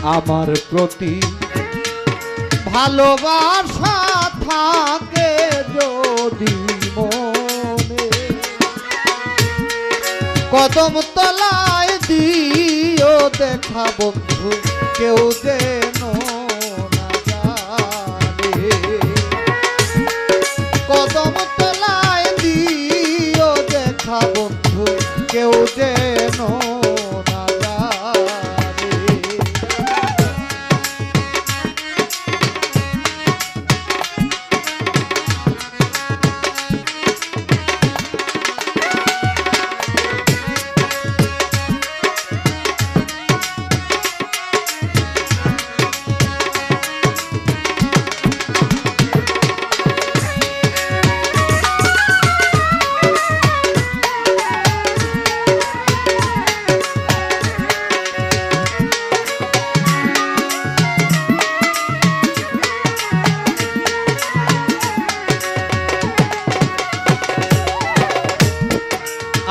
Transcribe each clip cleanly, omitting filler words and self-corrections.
আমার প্রতি ভালোবাসা থাকে যদি মনে, কদম তলায় দিও দেখা বন্ধু কেউ যেন না জানে। কদম তলায় দিও দেখা বন্ধু কেউ যেন না জানে।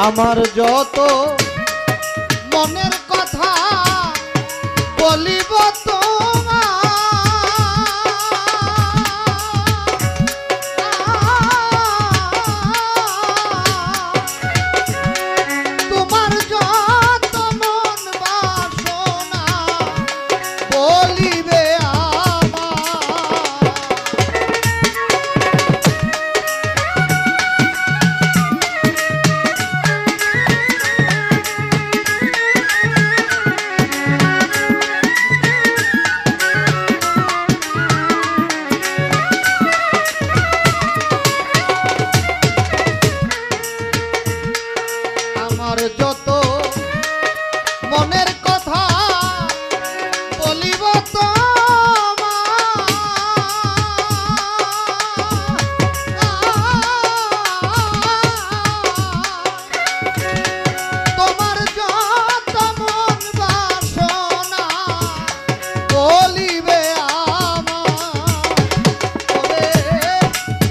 আমার যত মনের কথা বলিব তোমার যত মন বাসনা বলিবে আমার যত মনের কথা বলিব তোমার যত মন বাসনা বলিবে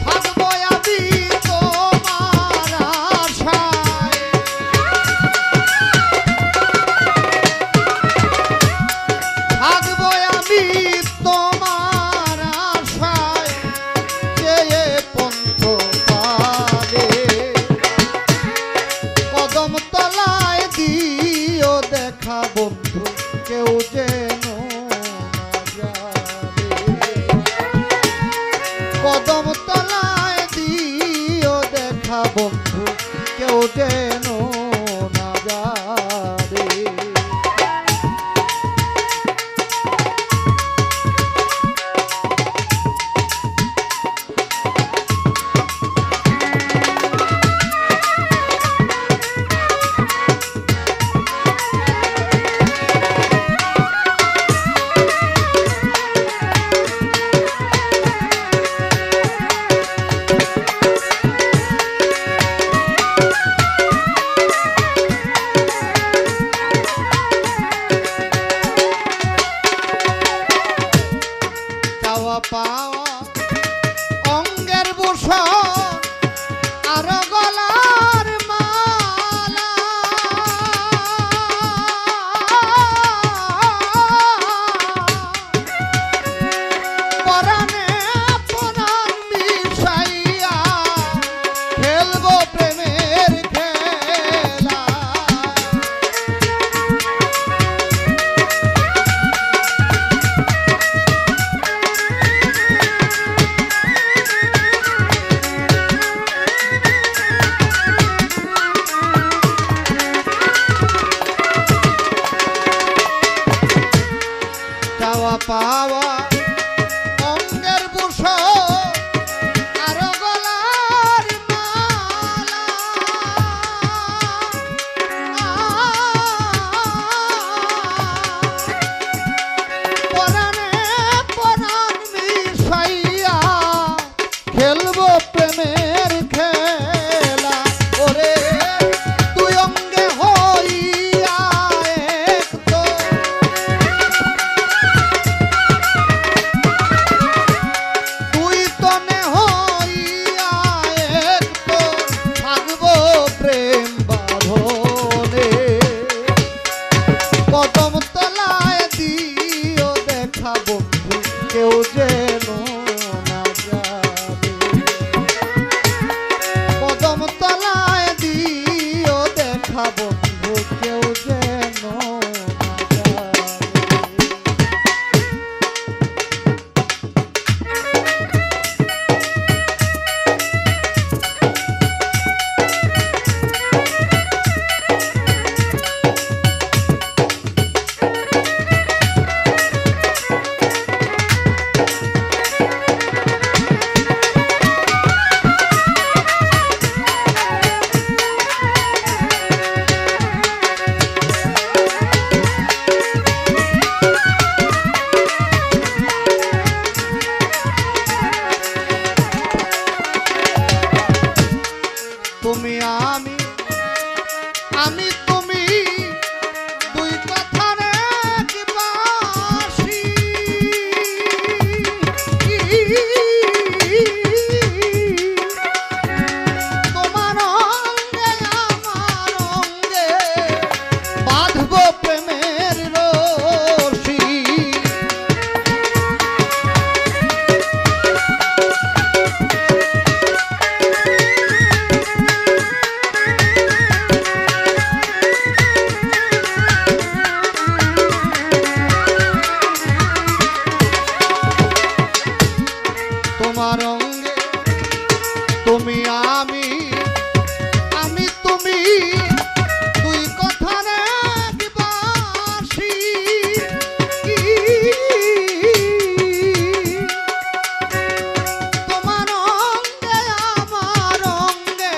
থাকবো আমি তোমার আশায়, থাকবো আমি তোমার আশায় চেয়ে পন্থ পারে। কদম তলায় দিও দেখা বন্ধু কেউ যেন না জানে। কদম তলায় দিও দেখা বন্ধু কেউ যেন না জানে। পাওয়া অঙ্গের ভূষণ আর গলার মালা, পরাণে পরাণ মিশাইয়া খেলবো প্রেমের খেলা। পাওয়া অঙ্গের ভূষণ আর গলার মালা, পরাণে পরাণ মিশাইয়া খেলবো প্রেমের খেলা। ওরে তুই অঙ্গে হইয়া এক তো কদম তলায় কেউ যেন না যাবে। কদম তলায় দিও দেখা বন্ধু কেউ যেন না যাবে। তুমি আমি আমি তুমি দুই কথার এক বাঁশি। তোমার অঙ্গে আমার অঙ্গে বাঁধব প্রেমের রশি। তোমার অঙ্গে তুমি আমি আমি তুমি দুই কথার এক বাঁশি। তোমার অঙ্গে আমার অঙ্গে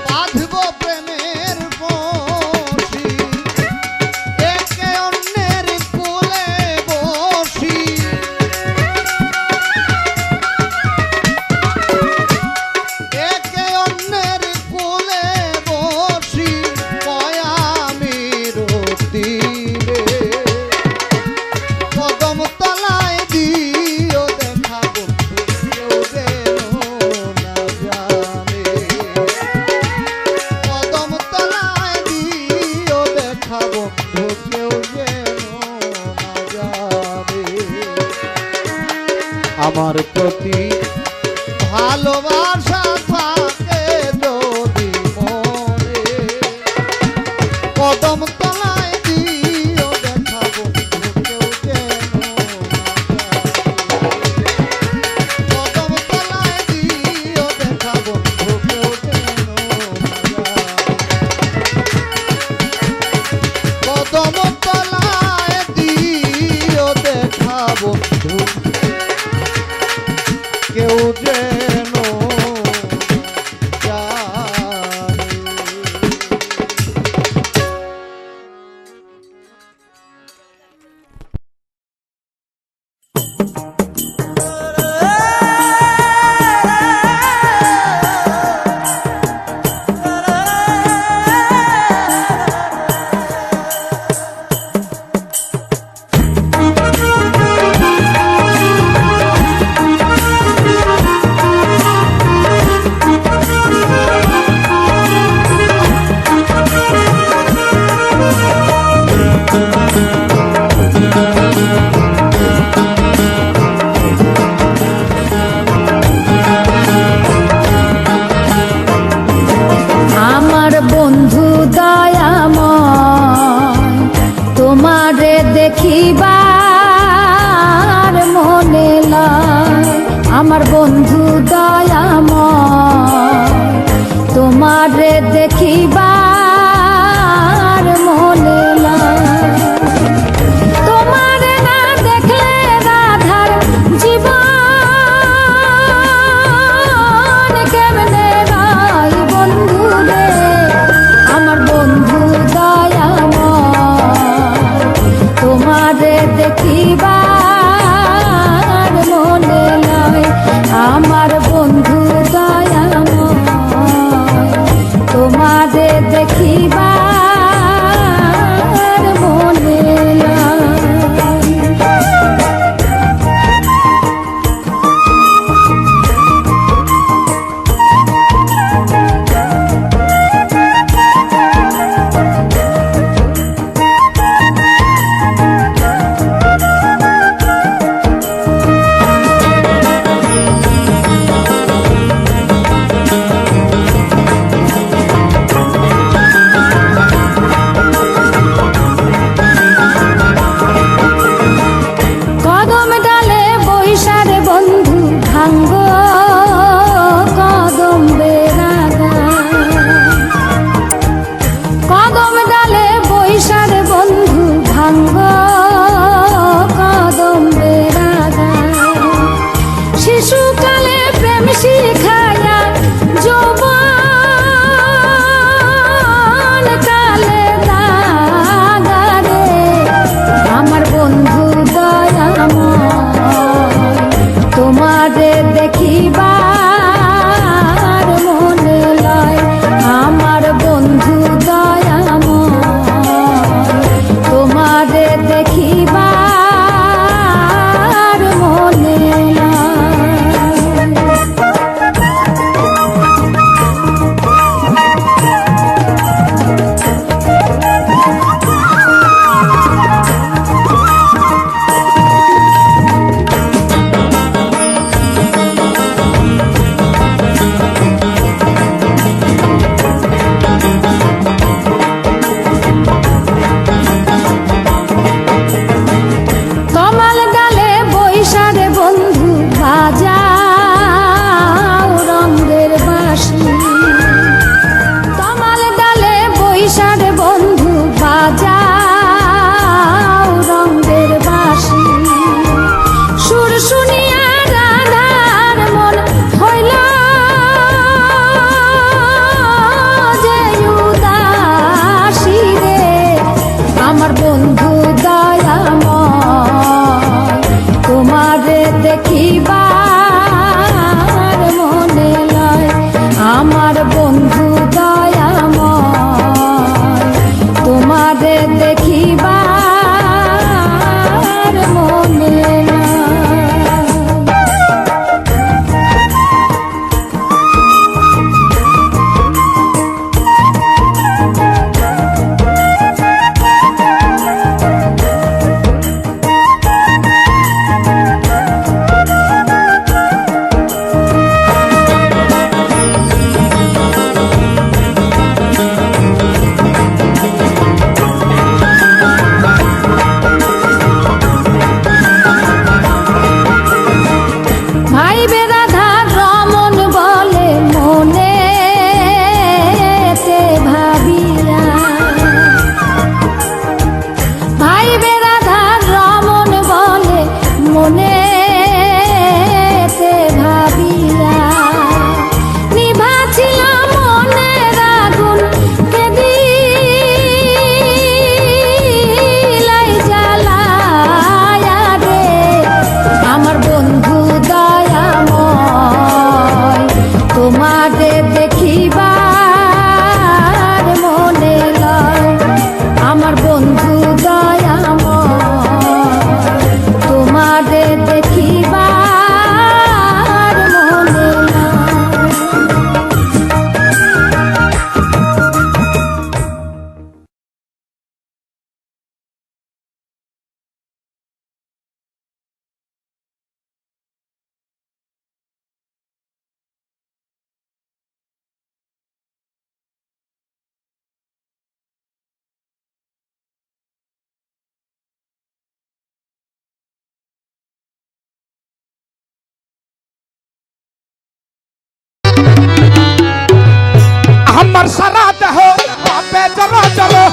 বাঁধব প্রেমের বশি। একে অন্যের কোলে বসি একে অন্যের কোলে বসি পয়ামির তীরে। কদম তলায় দিও দেখা বন্ধু কেউ যেন না জানে। কদম তলায় দিও দেখা বন্ধু কেউ যেন না জানে। আমার প্রতি ভালোবাসা থাকে যদি মনে। কদম তলায় দিও দেখা বন্ধু কেউ যেন না যাবে। কদম তলায় দিও দেখা বন্ধু কেউ যেন না যাবে। কদম তলায় দিও দেখা বন্ধু কেউ যেন দেখিবার মনে লয় আমার বন্ধু দয়াময়, তোমারে দেখিবার মনে লয়। তোমারে না দেখলে রাধার জীবন কেমনে রয় বন্ধু রে, আমার বন্ধু দয়াময়, তোমারে দেখিবার মনে লয়। আমার বন্ধু দয়াময়, তোমারে অঙ্গ কদম্বে রাগা শিশুকালে প্রেম শিখায়া যৌবন কালে দাগারে আমার বন্ধু দয়াময় তোমারে দেখিবার মনে লয় আমার বন্ধু দয়াময় তোমারে দেখিবার মনে লয়। কমাল গালে বৈশারে বন্ধু বাজাও রঙের বাঁশি কমাল গালে বৈশারে বন্ধু বাজাও রঙের বাঁশি সুর শুনিয়া রাধার মন হইল যে উদাসী রে আমার বন্ধু দয়াময় তোমারে দেখিবার মনে লয় আমার বন্ধু দয়াময় তোমারে দেখিবার মনে লয়। ভাই বেরাধার রমন বলে মনে ভাবিয়া ভাই বেরাধার রমন বলে মনে ভাবিয়া নিভা ছিল মনের আগুন কেদিলাই জ্বালায়া রে আমার বন্ধু দয়াময় তোমারে দেখিবার মনে লয় আমার বন্ধু দয়াময় তোমারে দেখিবার মনে লয়। আমার সারা দেহ পাপে জড়ো জড়ো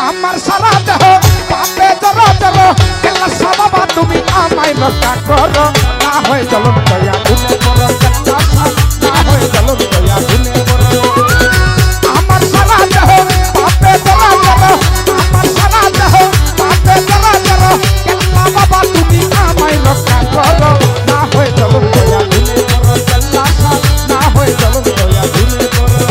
আমার সারা দেহ পাপে জড়ো জড়ো কেলা বাবা তুমি আমায় রক্ষা করো না হয়ে চলো দয়া গুনে করো না হয়ে চলো দয়া গুনে করো আমার সারা দেহ পাপে জড়ো জড়ো আমার সারা দেহ পাপে জড়ো জড়ো কেলা বাবা তুমি আমায় রক্ষা করো না হয়ে চলো দয়া গুনে করো না হয়ে চলো দয়া গুনে করো।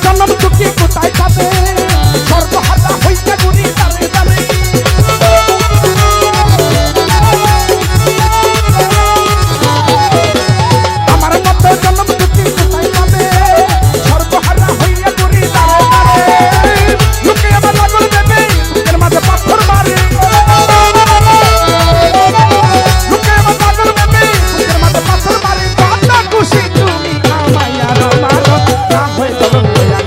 জন্ম চুকি কোথায় পাবে সর্বহারা হইতে গুণী তারে তারে আমার মতো জন্ম চুকি কোথায় পাবে সর্বহারা হইয়া গুণী তারে তারে লোকে আমার লাগল দেবে এর মাঝে পাথর মারে লোকে আমার লাগল দেবে এর মাঝে পাথর মারে কত খুশি তুমি আমায় আর মানো না হয়ে চলো দয়া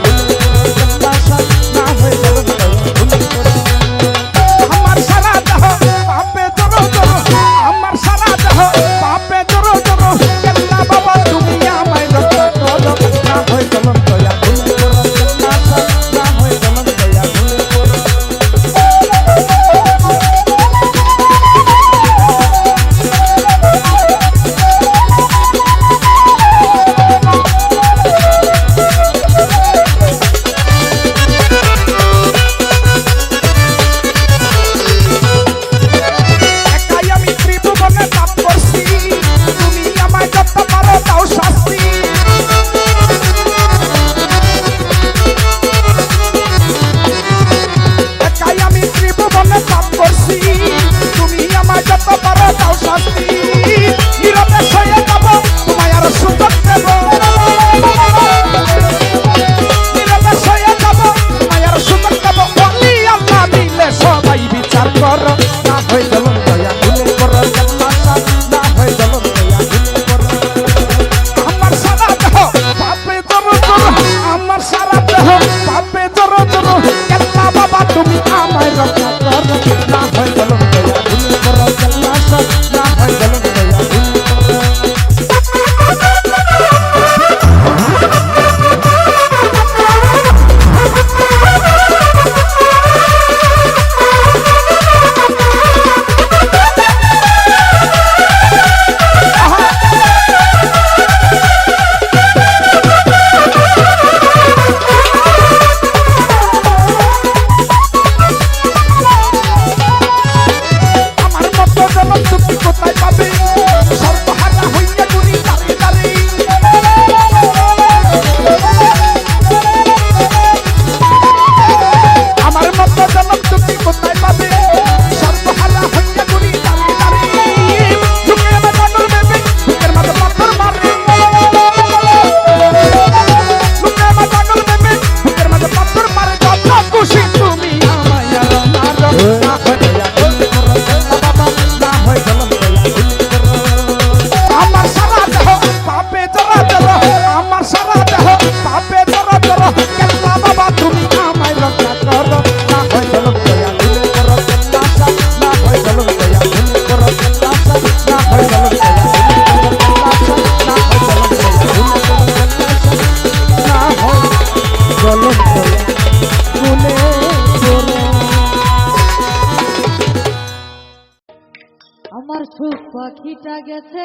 পাখিটা গেছে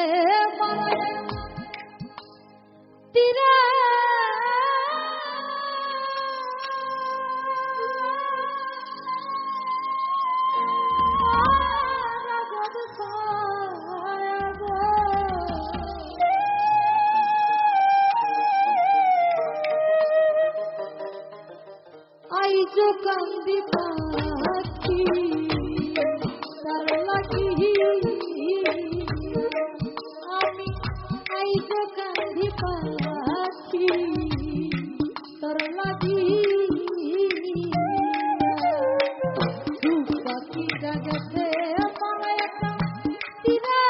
মারায় তীরে আইজো কান্দি পাখি তার লাগি আমি আইজো কান্দি পাখি তার লাগি পাখিটা গেছে পাড়ায় তীরে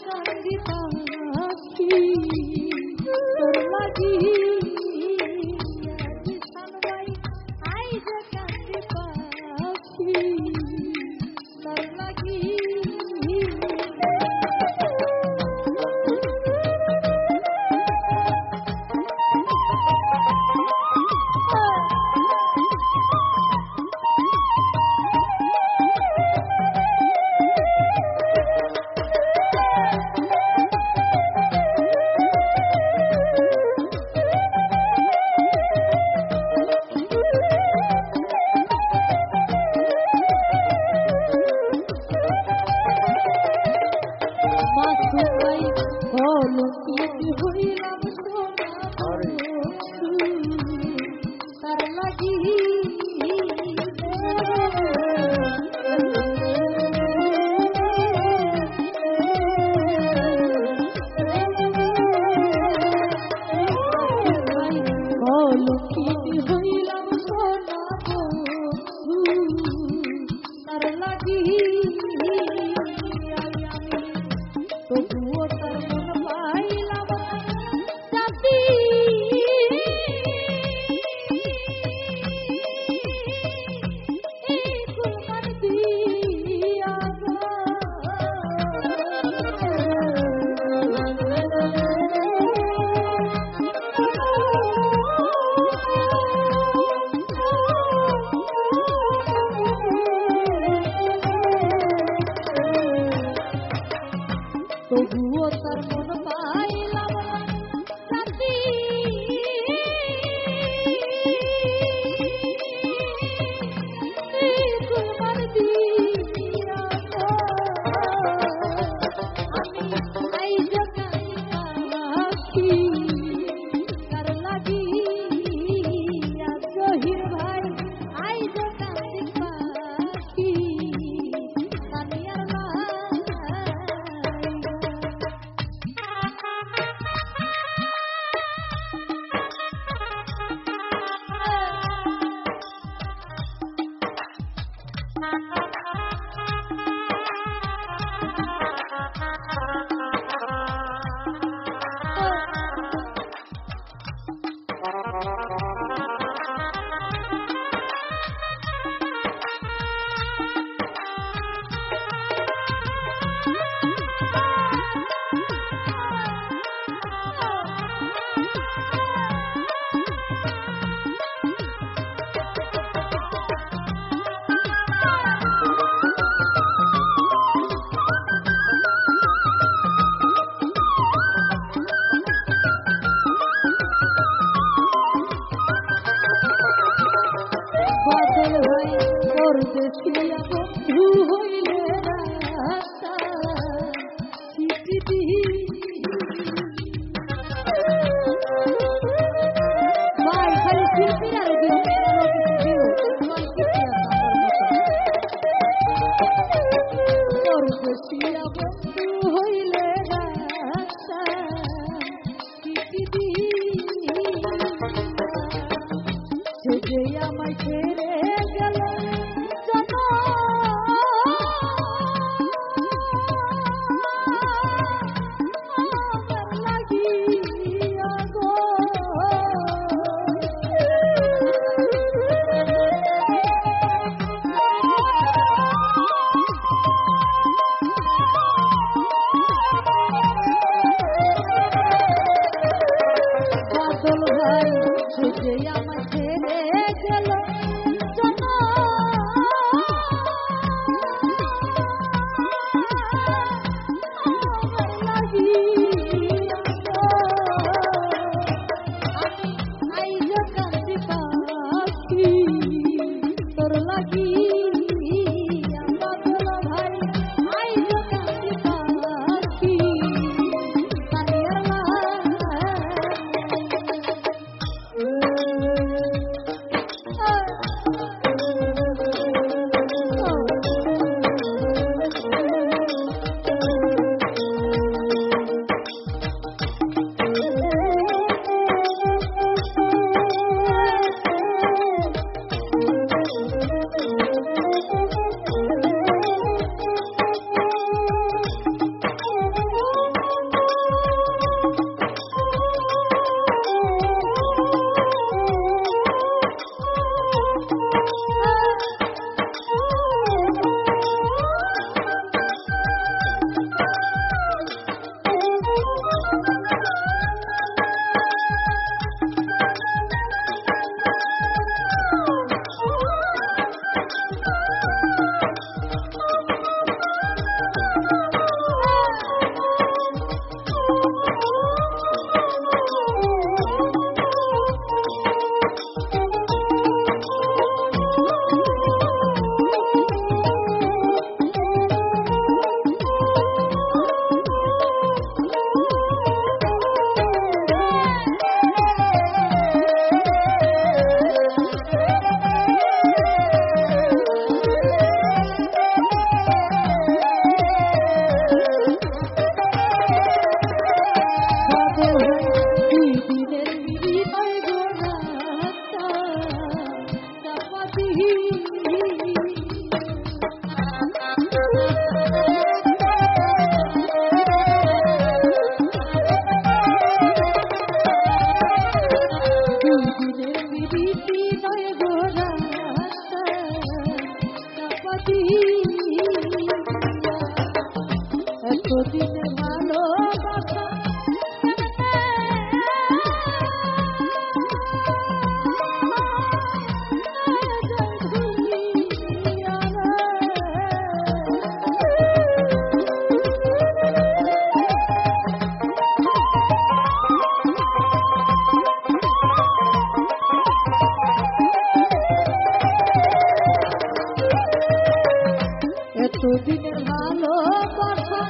কান্দি পাখি তোর লাগি সালবাই আইজ কান্দি পাখি তোর লাগি তার লাগি হইলাম সোনা তার লাগি তবুও তার মন পাইলাম জাতি কুরবান দিয়া তবুও তার মন পাইলাম জাতি কুরবান দিয়া আমি আইজ কান্দি পাখি তার লাগি জহির ভাই আইজ কান্দি পাখি কানিয়ার বাদল ভাই পরদেশিয়া বন্ধু হইলে রাস্তা চিঠি ভাই খালি শিল্পীরা দিও পরদেশিয়া বন্ধু হইলে রাস্তা চিঠি সে যে আমায় ছেড়ে গেল লাগি বাদল ভাই আইজ কাঁদি পাখি তানিয়ার এতদিন ভালোবাসা এতদিনের ভালোবাসা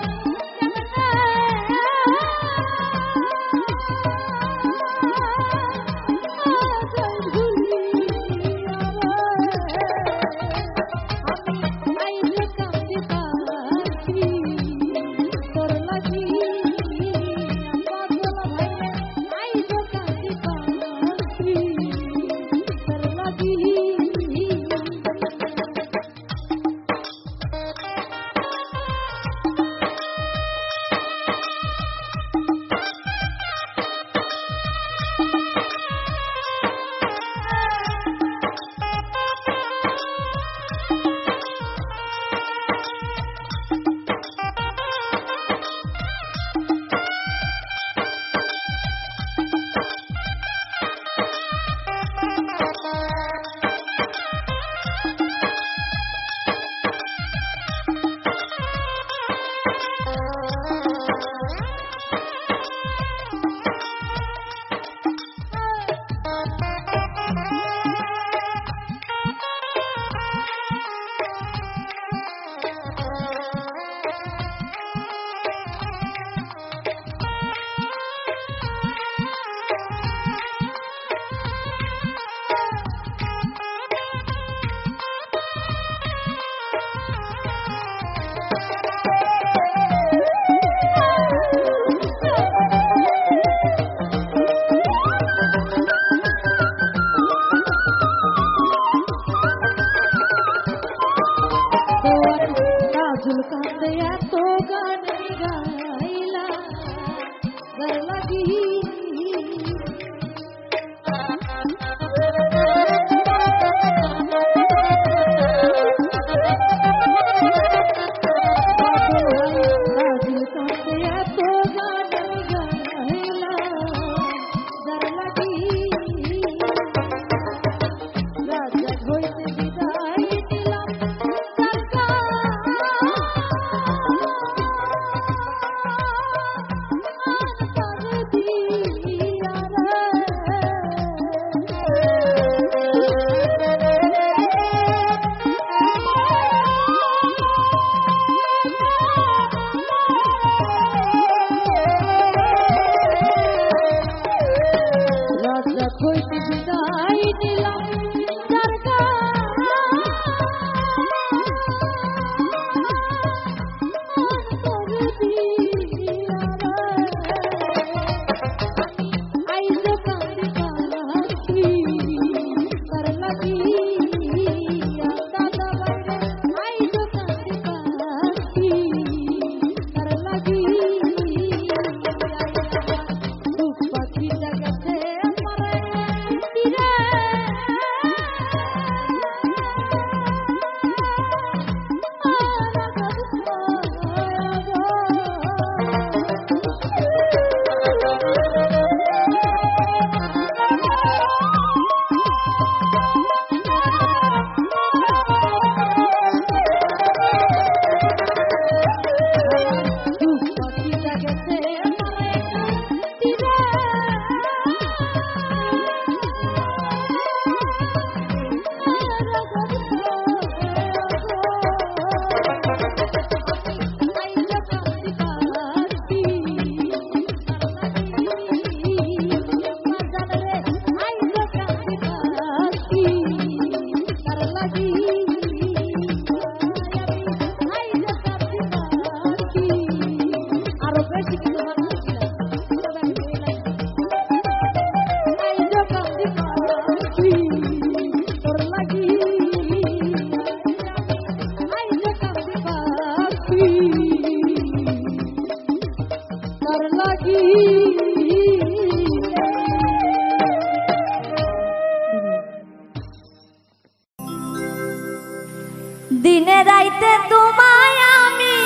দিনে রাইতে তোমায় আমি,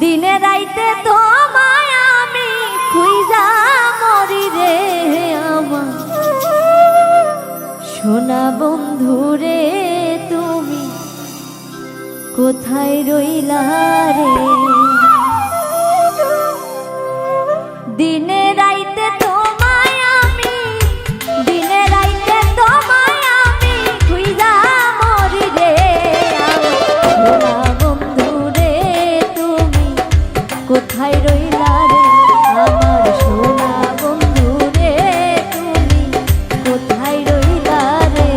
দিনে রাইতে তোমায় আমি খুঁজা মরি রে আমার সোনা বন্ধু রে, তুমি কোথায় রইলা রে? দিনে রাইতে তোমায় আমি, দিনে রাইতে তোমায় আমি খুঁজা মরি রে আমার সোনা বন্ধু রে, তুমি কোথায় রইলা রে? আমার সোনা বন্ধু রে, তুমি কোথায় রইলা রে?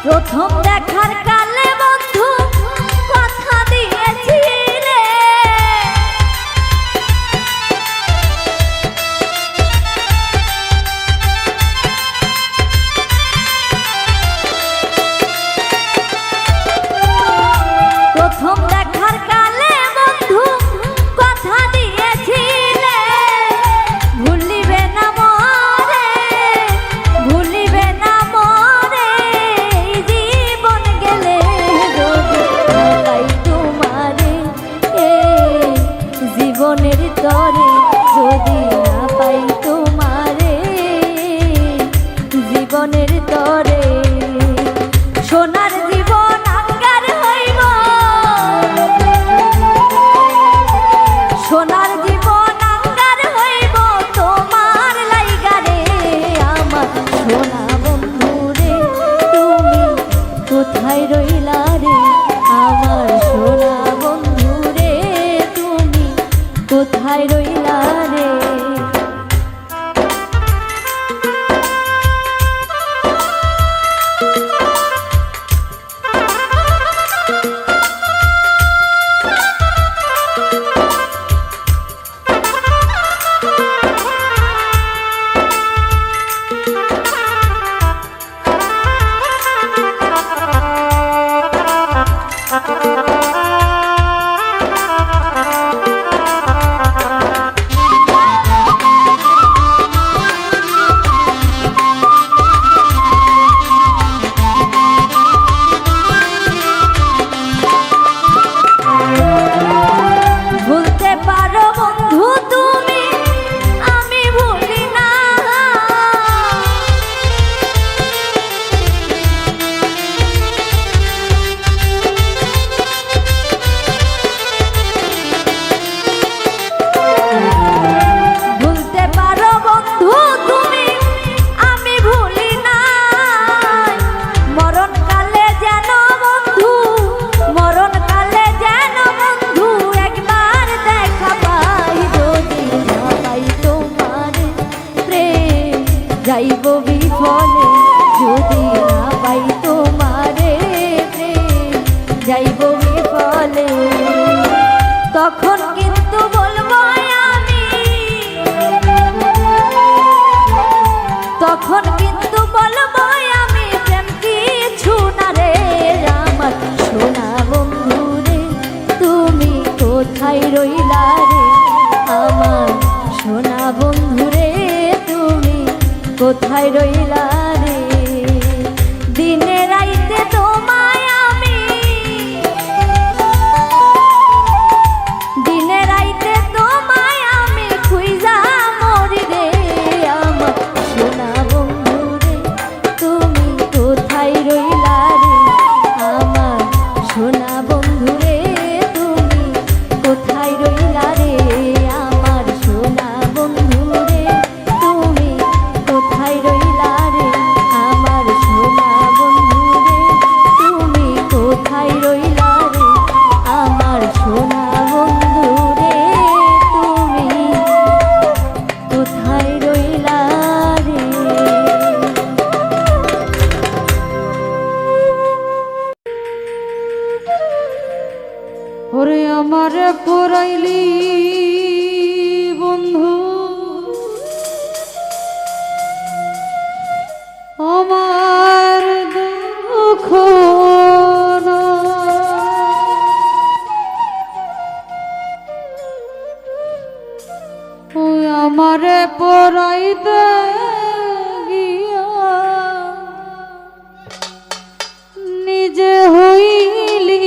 প্রথম দেখার কালে বন্ধু কথা দিয়েছিলে, প্রথম দেখার কালে বন্ধু কথা দিয়েছিলে, ভুলিবে না মরে, ভুলিবে না মরে, জীবন গেলে যদি না পাই তোমারে, জীবনের তরে যদি না পাই তোমারে, জীবনের তরে সোনার জীবন আঙ্গার হইব, সোনার জীবন আঙ্গার হইব তোমার লাইগা রে আমার সোনা বন্ধু রে, তুমি কোথায় রইলা রে? আমার সোনা বন্ধু রে, তুমি কোথায় রইলা রে? ভুলতে পারো বন্ধু তুমি, আমি ভুলি না, ভুলতে পারো বন্ধু তুমি, আমি ভুলি না, মরণ কালে যেন বন্ধু, মরণ কালে যেন বন্ধু একবার দেখা পাই, যদি না পাই তোমার প্রেম যাইব বিফলে, যদি না পাই তোমারে প্রেম যাইব বিফলে, তখন কিন্তু বলবো আমি, তখন কিন্তু বলবো আমি প্রেম কিছু না রে আমার সোনা বন্ধু রে, তুমি কোথায় রইলা রে? আমার সোনা বন্ধু রে, তুমি কোথায় রইলা রে? দিনে রাইতে তোমায় আমি, দিনে রাইতে তোমায় আমি খুঁজা মরি রে আমার সোনা বন্ধু রে, তুমি কোথায় রইলা রে? আমার সোনা বন্ধু রে, তুমি কোথায় রইলা রে? আমার সোনা বন্ধু রে, তুমি কোথায় রইলা আমারে পরাইতে গিয়া নিজে হইলি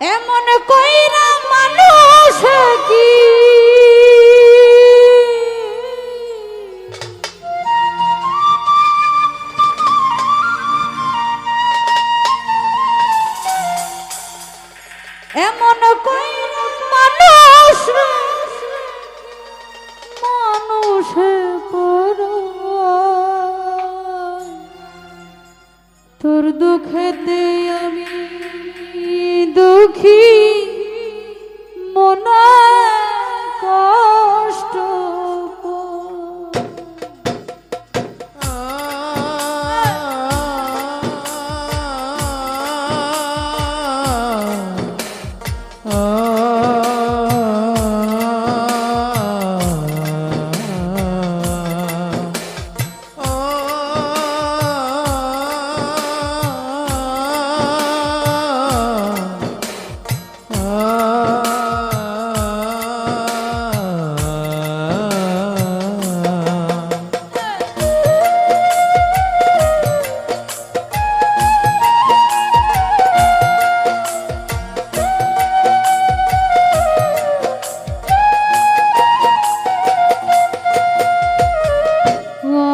এমন কইরা মানুষ কি এমন কইরা মানুষ মানুষে পরায় তোর দুঃখেতে আমি দুঃখী মনে কষ্ট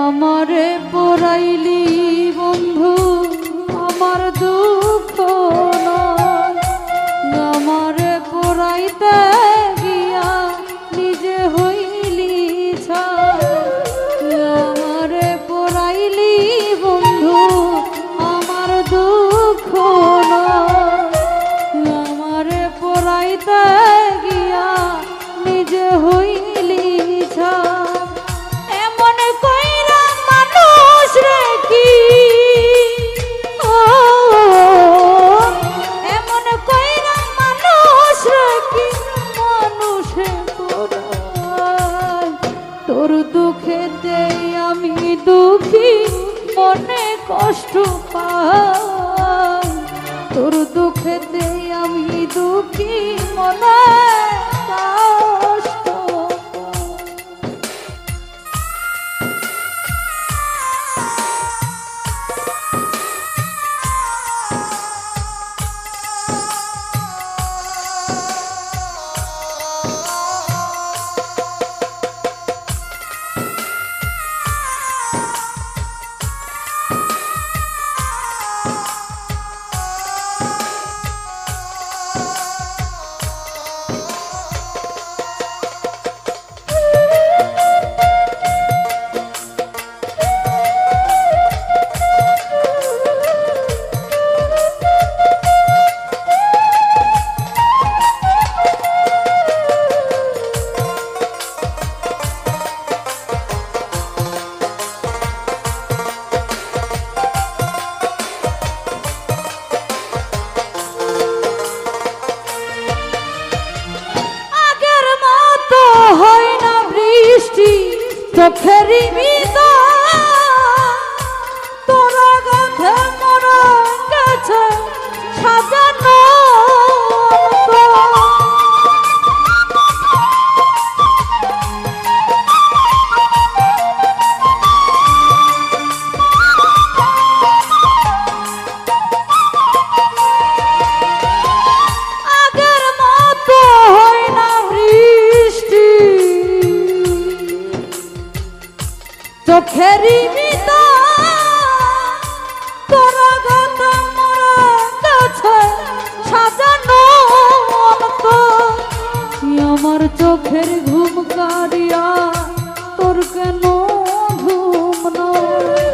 আমারে পরাইলি বন্ধু আমার দুঃখ নয় আমারে পরাইতে গিয়া নিজে হইলি আমারে পরাইলি বন্ধু আমার দুঃখ নয় আমারে পরাইতে গিয়া নিজে হইলি এমন কইরা মানুষ রে কি এমন কইরা মানুষ রে কি মানুষে পরায় তোর দুঃখেতে আমি দুঃখী মনে কষ্ট পাই তোর দুঃখেতে আমি দুঃখী মনে কষ্ট চোখেরই বিদায় তোরা গাথে মরা গেছে সাজানো আগের মতো হয় না বৃষ্টি চোখেরই তোরা গাথ মরা গেছে সাজানো আমার চোখের ঘুম কারিয়া তোর কেন ঘুম নয়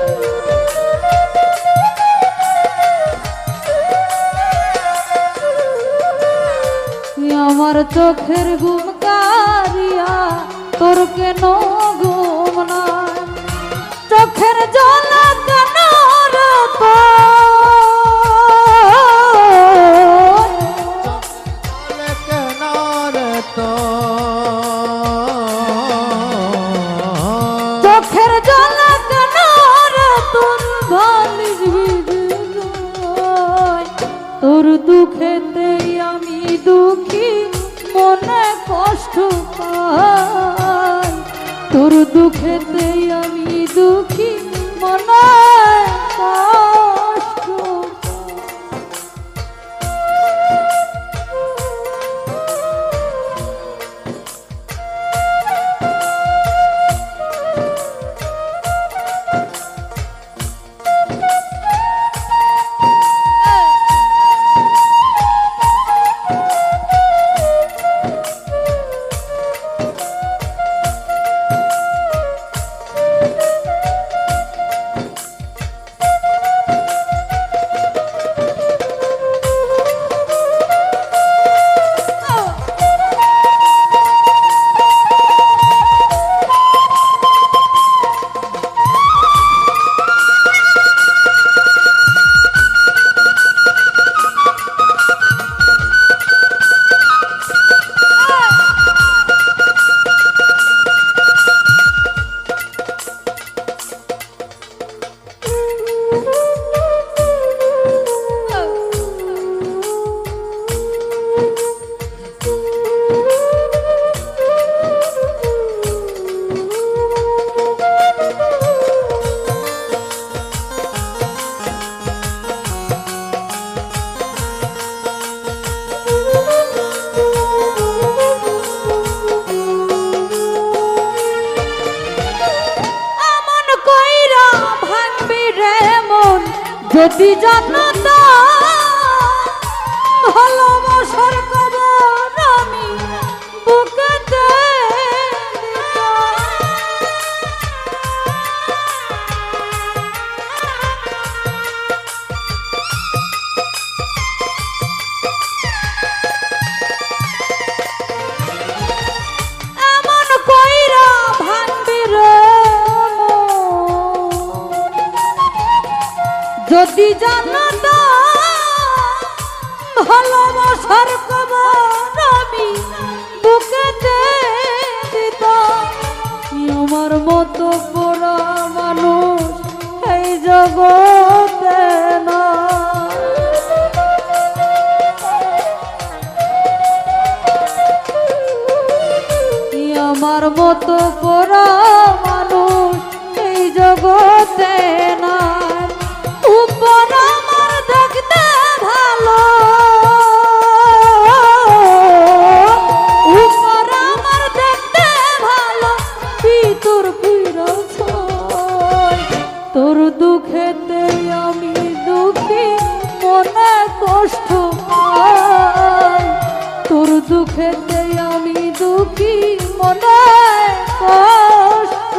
আমার চোখের ঘুম কারিয়া তোর কেন ঘুম নয় চোখের জল কেন চোখের জল কেন তোর ভালিস তোর দুঃখেতে আমি দুঃখী মনে কষ্ট পাই তোর দুঃখেতে আমি দুঃখী মনে কষ্ট যদি জানতা ভালোবাসার খবর আমি বুকেতে এমন কইরা ভাঙবি রে যদি জানতা ভালোবাসার খবর আমি বুকেতে দিতাম আমার মতো পোড়া মানুষ এই জগতে না আমার মতো পোড়া মানুষ এই জগতে না উপর আমার দেখতে ভালো উপর আমার দেখতে ভালো ভিতর পুরো তোর দুঃখেতে আমি দুঃখী মনে কষ্ট পাই তোর দুঃখেতে আমি দুঃখী মনে কষ্ট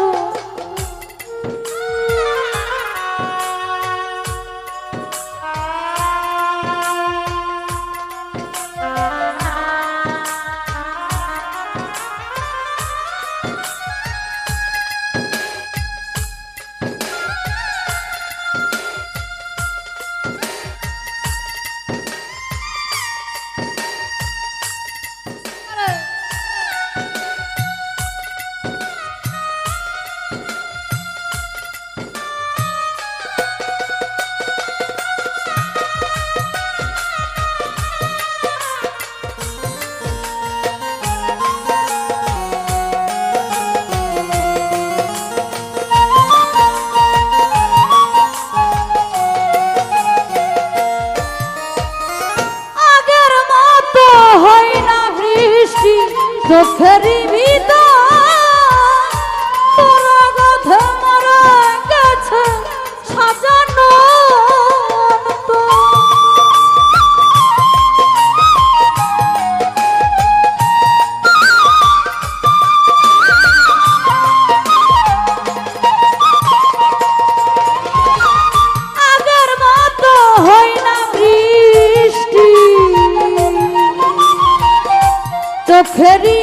চোখেরই ভিতর কথা মরা গেছে সাজানো আগের মতো হয় না বৃষ্টি চোখেরই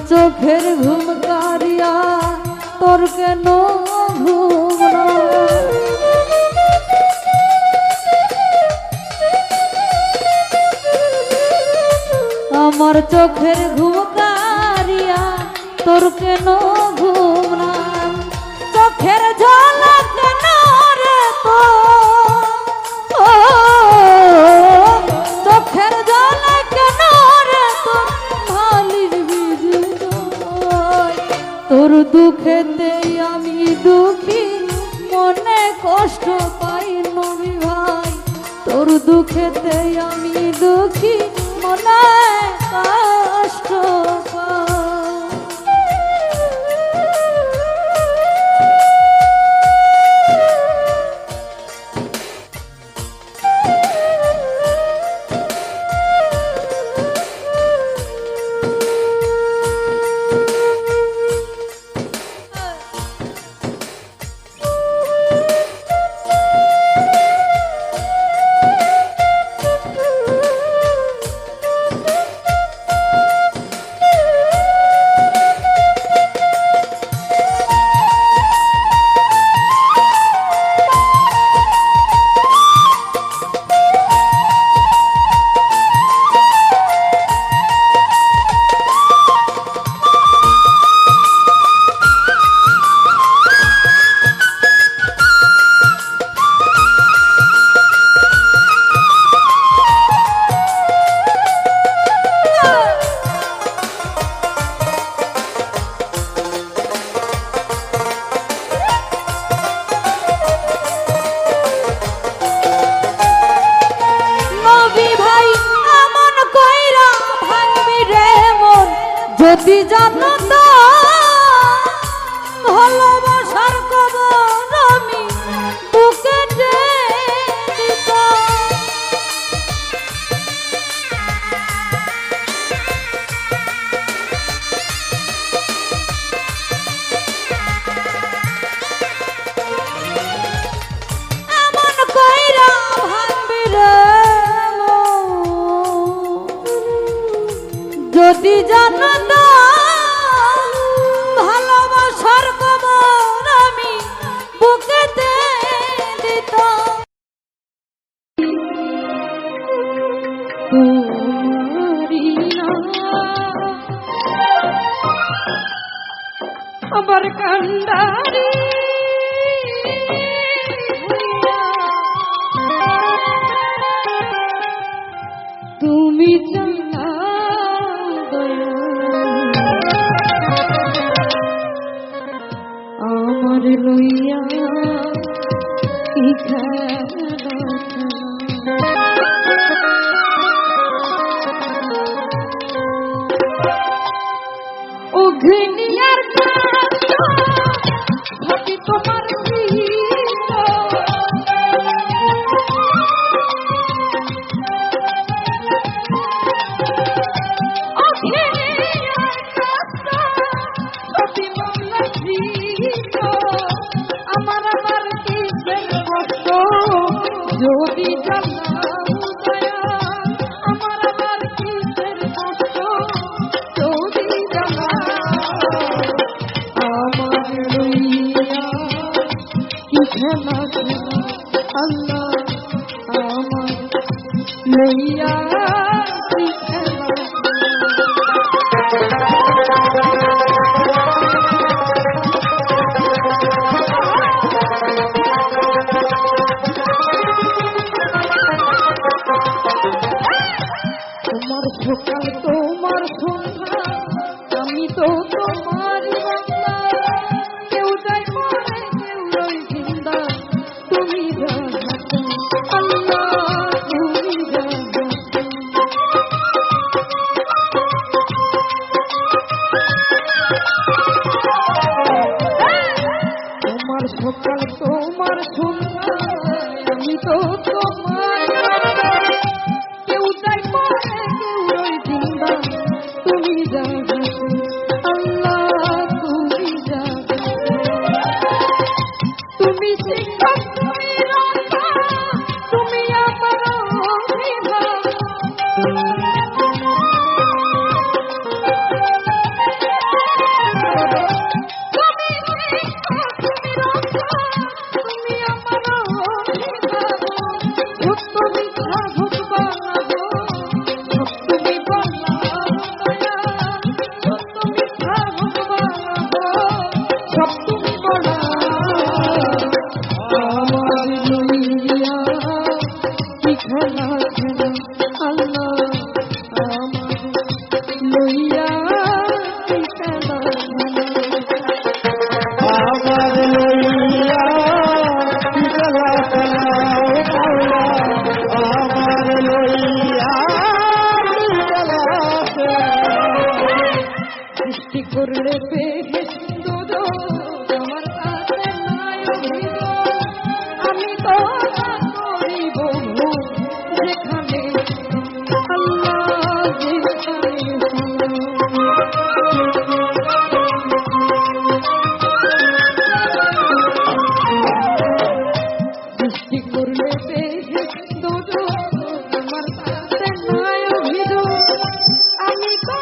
চোখের ঘুম কারিয়া তোর কেন ঘুম আমার চোখের ঘুম কারিয়া তোর কেন ঘুম নাই চোখের ঝলক কেন রে তো চোখের ঝলক কেন রে তোর ভালির বিজয় তোর দুঃখেতে আমি দুঃখী মনে কষ্ট পাই নবী ভাই তোর দুঃখেতে আমি দুঃখী মনে কষ্ট পাই যদি জানতো ভালোবাসার খবর আমি বুকে দিতাম এমন কইরা ভাঙবি রে যদি জানতো ভালোবাসার খবর আমি বুকেতে দিতাম আমার কান্ডারি তুমি জানা আমার লইয়া অগ্নিয়ার ভাবি তোমার আমার আমার কিসের কষ্ট যদি জানলাম দয়া আমার আমার কিসের কষ্ট যদি জানলাম আমার লইয়া কি খেলা আল্লাহ আমার লইয়া কি খেলা তোমার সকাল তোমার সন্ধ্যা আমি তো তোমার বান্দা কেউ যায় মরে কেউ রই জিন্দা তুমি জাহাতে আল্লাহ তুমি জাহাতে তোমার সকাল তোমার সন্ধ্যা আমি তো তোমার কেউ যায় মরে কেউ রই জিন্দা তুমি জাহাতে আল্লাহ তুমি জাহাতে তুমি শিক্ষক তুমি রাজা তুমি আমার অভিভাবক তুমি আমার লইয়া কি জ্বালা চালাও মাওলা, আমার লইয়া কি জ্বালা চালাও। সৃষ্টি করলে বেহেশত আমার কাছে নাই অভিযোগ, আমি তো করিব যেখানে আল্লাহ সৃষ্টি করলে বেহেশত আমার কাছে নাই অভিযোগ, আমি তো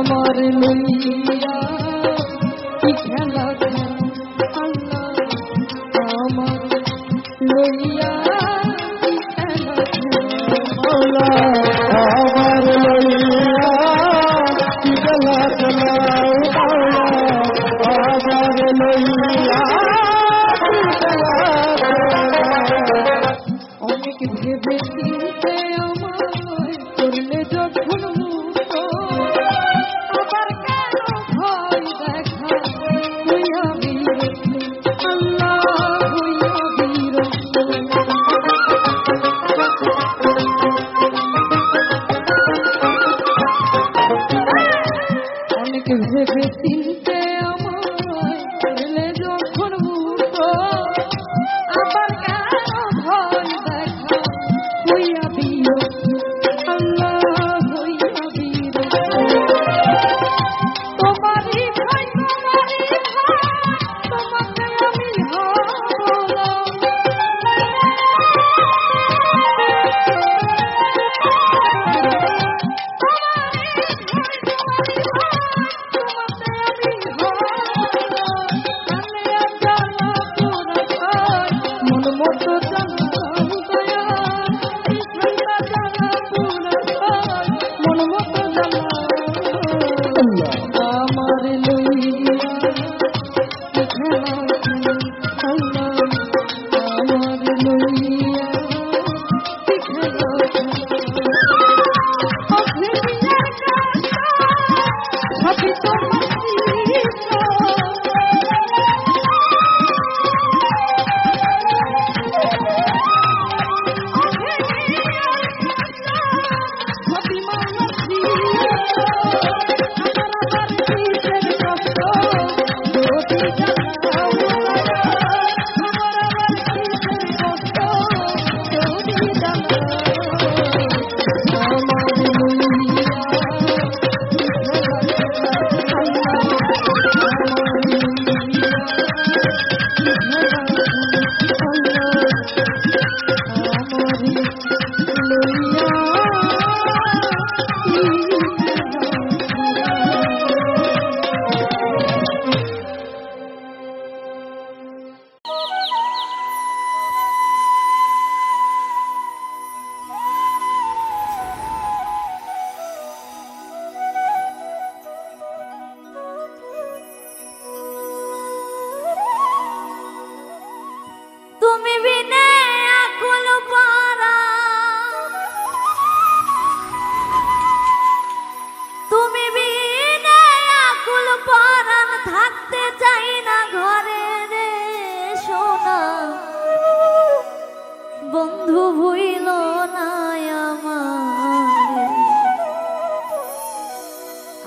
আমার লইয়া কি খেলা আল্লাহ, আমার লইয়া কি খেলা মাওলা, আমার লইয়া কি জ্বালা চালাও মাওলা, আমার লইয়া কি জ্বালা চালাও। অনেক ভেবে চিনতে আমার করলে যখন মুক্ত, আবার কেন ভয় দেখা হইয়া বিরক্ত আল্লাহ হইয়া বিরক্ত। অনেক ভেবে চিনতে আমার করলে যখন মুক্ত, আবার কেন ভয় দেখা হইয়া বিরক্ত আল্লাহ হইয়া বিরক্ত। তোমারই ভাই তোমাকে আমি হারালাম, মন মতো জানলাম দয়া, মন মতো জানলাম আমার লইয়া কি খেলা আল্লাহ, আমার লইয়া কি খেলা সবই তোমার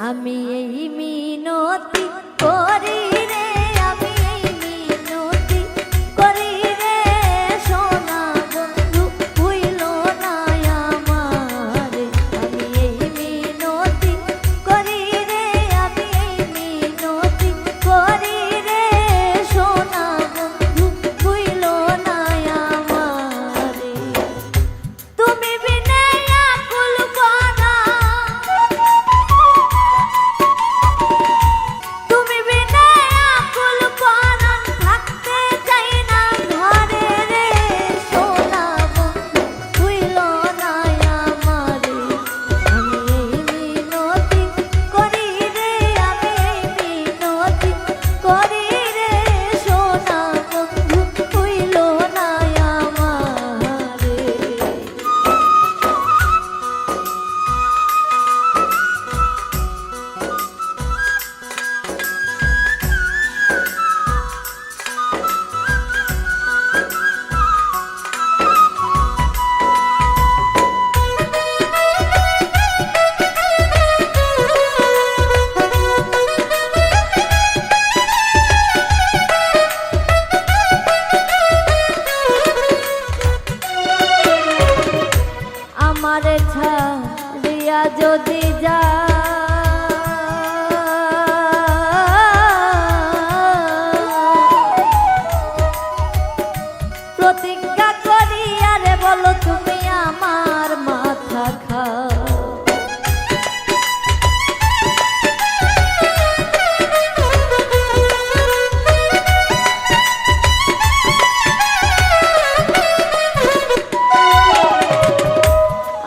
আমি এই মিনতি করি রে, আমি এই মিনতি করি রে, সোনা বন্ধু হইল না আমারে। আমি এই মিনতি করি রে, আমি এই মিনতি করি রে, সোনা বন্ধু হইল না আমারে। আমারে ছাড়িয়া যদি যা প্রতিজ্ঞা করি আরে বলো তুমি আমার মাথা খাও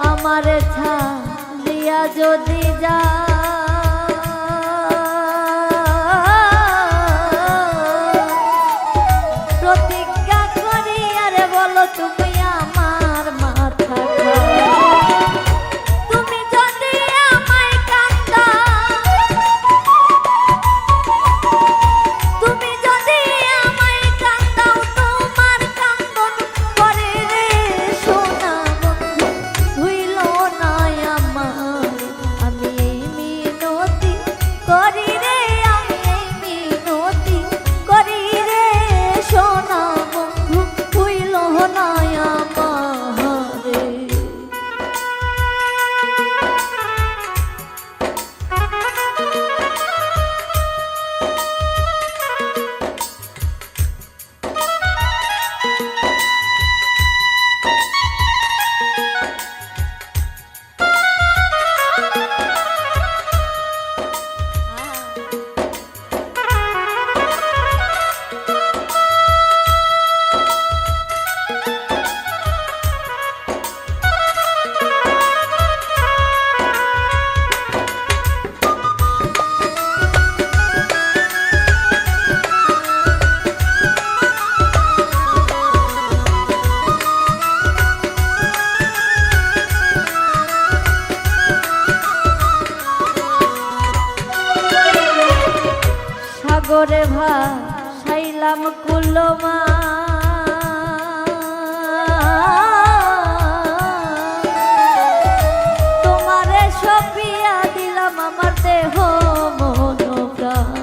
আমারে ছাড়িয়া যদি যা প্রতিজ্ঞা করি আরে বলো তুমি আমার মাথা খাও তুমি যদি আমায় কান্দাও তুমি যদি আমায় কান্দাও তোমার কান্দন করে রে সোনা বন্ধু ভুইল না আমার আমি এই মিনতি করি রে আমি এই মিনতি করি রে সোনা বন্ধু ভুইল না আমারে সাগরে ভাসাইলাম কুলমা তোমারে সপিয়া দিলাম আমার দেহ মন প্রাণ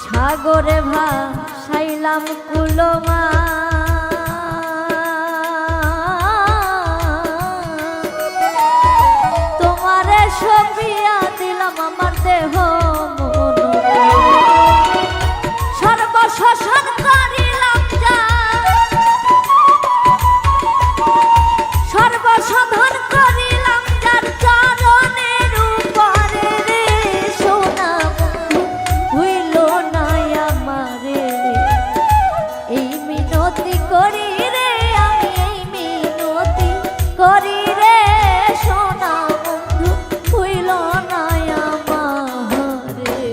সাগরে ভাসাইলাম কুলমা তোমারে সপিয়া দিলাম আমার দেহ মন সর্বশোষণ করিলাম যা সর্বশোধন করিলাম যার চরণের উপরে রে সোনা বন্ধু হইল না আমারে এই মিনতি করি রে আমি এই মিনতি করি রে সোনা বন্ধু হইল না আমারে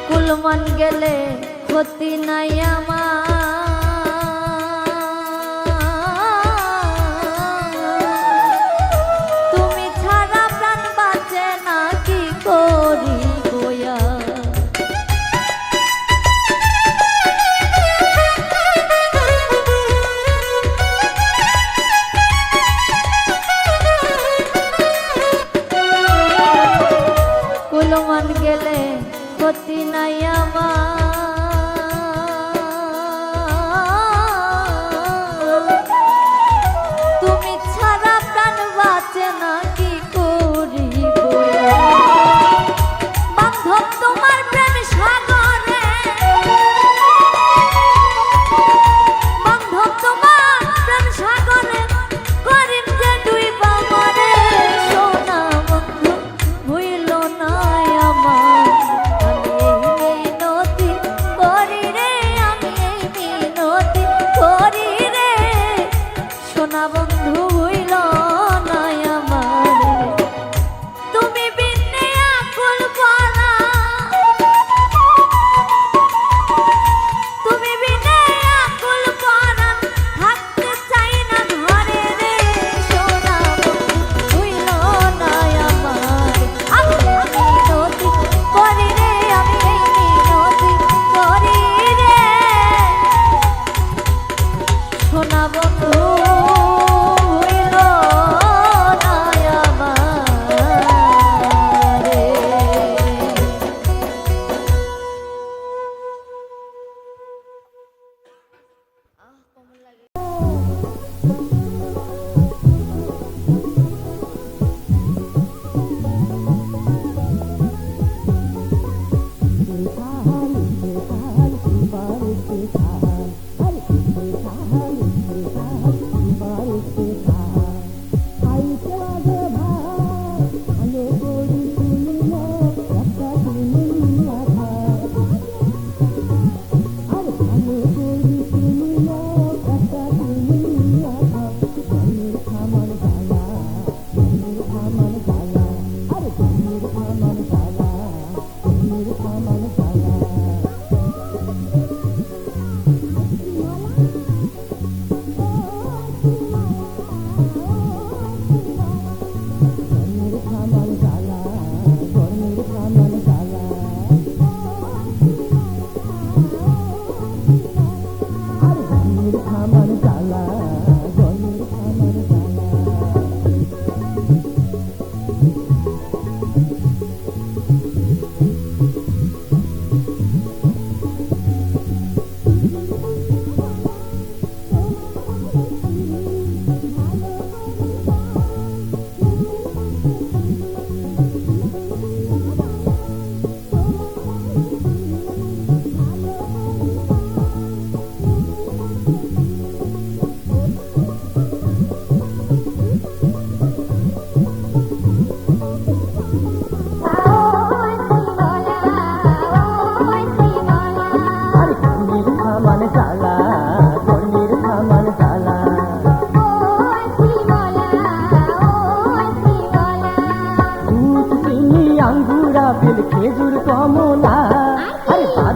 কুলমান গেলে ক্ষতি নাই আমার তুমি ছাড়া প্রাণ বাঁচে না কি করি গোয়া কুলমান গেলে ক্ষতি নাই আমার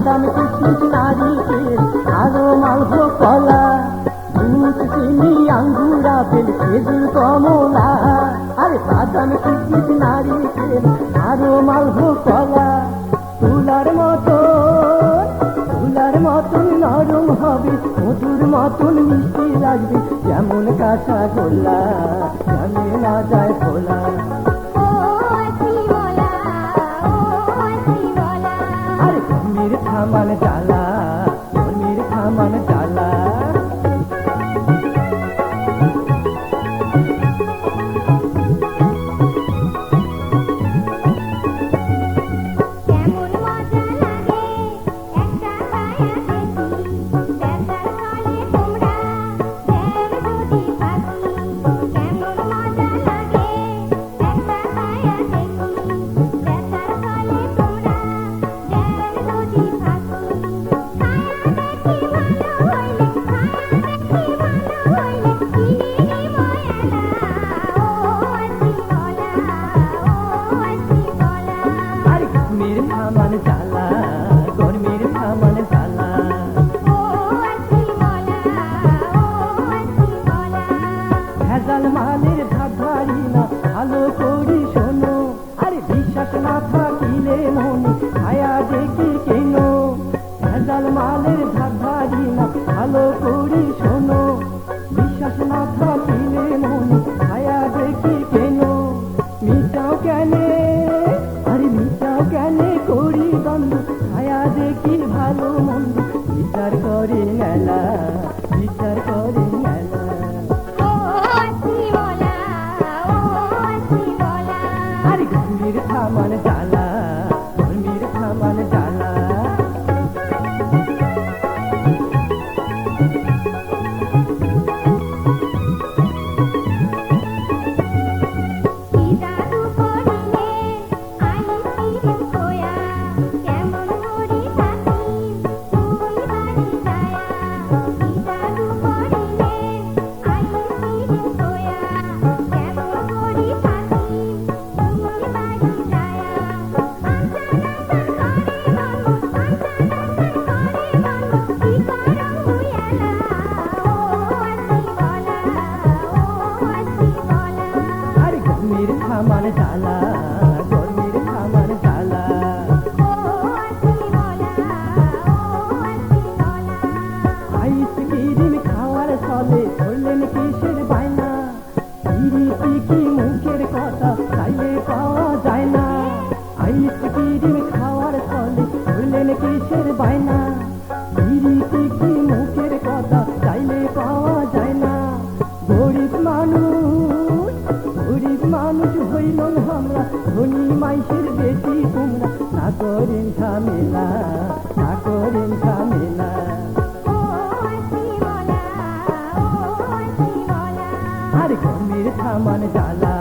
বাদাম কিশমিশ নারিকেল আরো মালভোগ কলা দুধ চিনি আঙ্গুর আপেল খেজুর কমলা আরে বাদাম কিশমিশ নারিকেল আরো মালভোগ কলা তুলার মতন নরম হবে মধুর মতন মিষ্টি লাগবে যেমন কাঁচা গোলা জানে না যায় ভোলা আরে ঘুমির থামান জ্বালা ঘুমির থামান জ্বালা ভেজাল মালের ধারি না ভালো করি শোনো আরে বিশ্বাস না থাকিলে মনে ছায়া দেখি কেন ভেজাল মালের ধারি না ভালো করি শোনো বিশ্বাস না থাকিলে মনে ছায়া দেখি কেন মিটাও কেনে আরে মিটাও কেনে করি দ্বন্দ্ব ছায়া দেখি ভালো মন্দ বিচার করে মেলা বিচার করে মেলা আরে ঘুমির থামান জ্বালা ঘুমির থামান জ্বালা গরমির থামান জ্বালা গরমির থামান জ্বালা আইসক্রিম খাওয়ার চলে ধরলেন কিসের বায়না পিরিতি কি মুখের কথা চাইলে পাওয়া যায় না আইসক্রিম খাওয়ার চলে ধরলেন কিসের বায়না পিরিতি কি মুখের কথা চাইলে পাওয়া যায় না গরিব মানুষ হইলন আমরা ধনী মাইসের বেশি তোমরা না করেন ঝামেলা না করেন ঝামেলা আরে ঘুমির থামান জ্বালা